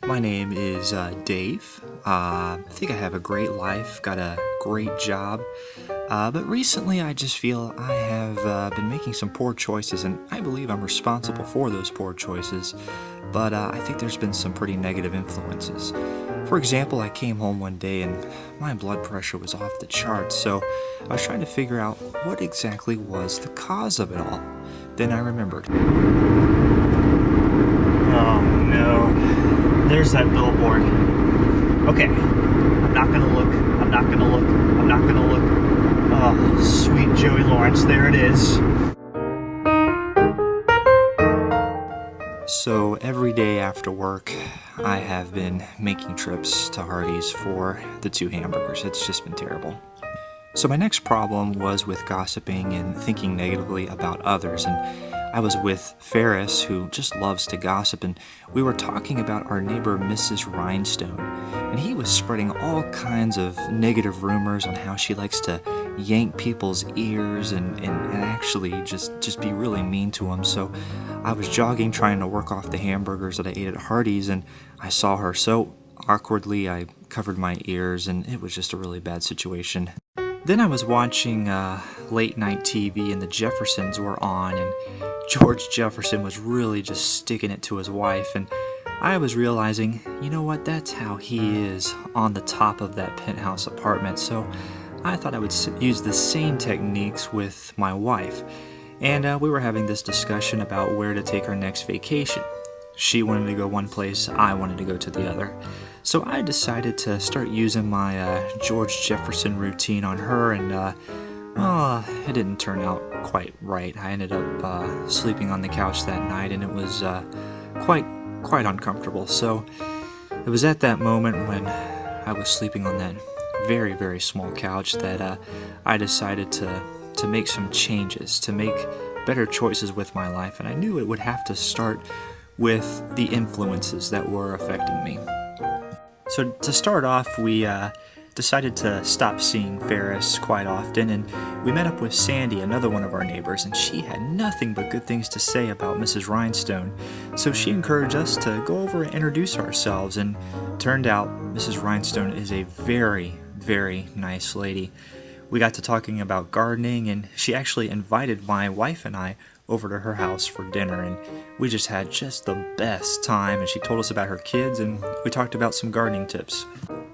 My name is Dave. I think I have a great life, got a great job, but recently I just feel I have been making some poor choices, and I believe I'm responsible for those poor choices, but I think there's been some pretty negative influences. For example, I came home one day and my blood pressure was off the charts, so I was trying to figure out what exactly was the cause of it all. Then I remembered. Oh no. There's that billboard. Okay, I'm not gonna look, I'm not gonna look, I'm not gonna look. Oh, sweet Joey Lawrence, there it is. So every day after work, I have been making trips to Hardee's for the 2 hamburgers. It's just been terrible. So my next problem was with gossiping and thinking negatively about others, and I was with Ferris, who just loves to gossip, and we were talking about our neighbor Mrs. Rhinestone, and he was spreading all kinds of negative rumors on how she likes to yank people's ears and actually just be really mean to them. So I was jogging trying to work off the hamburgers that I ate at Hardee's, and I saw her, so awkwardly I covered my ears, and it was just a really bad situation. Then I was watching late night TV and the Jeffersons were on, and George Jefferson was really just sticking it to his wife, and I was realizing, you know what, that's how he is on the top of that penthouse apartment. So I thought I would use the same techniques with my wife, and we were having this discussion about where to take our next vacation. She wanted to go one place, I wanted to go to the other. So I decided to start using my George Jefferson routine on her, and it didn't turn out quite right. I ended up sleeping on the couch that night, and it was quite uncomfortable. So it was at that moment when I was sleeping on that very, very small couch that I decided to make some changes, to make better choices with my life, and I knew it would have to start with the influences that were affecting me. So to start off, we decided to stop seeing Ferris quite often, and we met up with Sandy, another one of our neighbors, and she had nothing but good things to say about Mrs. Rhinestone. So she encouraged us to go over and introduce ourselves, and turned out Mrs. Rhinestone is a very, very nice lady. We got to talking about gardening, and she actually invited my wife and I over to her house for dinner, and we just had the best time, and she told us about her kids, and we talked about some gardening tips.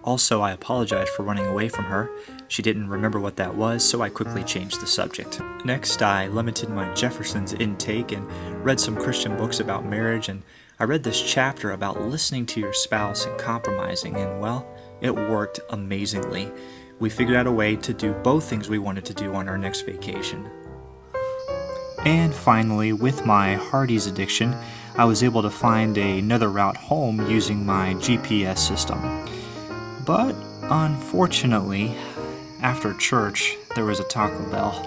Also, I apologized for running away from her. She didn't remember what that was, so I quickly changed the subject. Next, I limited my Jefferson's intake and read some Christian books about marriage, and I read this chapter about listening to your spouse and compromising, and well, it worked amazingly. We figured out a way to do both things we wanted to do on our next vacation. And finally, with my Hardee's addiction, I was able to find another route home using my GPS system. But unfortunately, after church, there was a Taco Bell,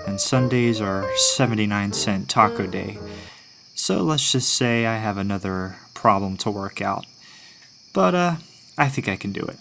and Sundays are 79-cent taco day. So let's just say I have another problem to work out. But I think I can do it.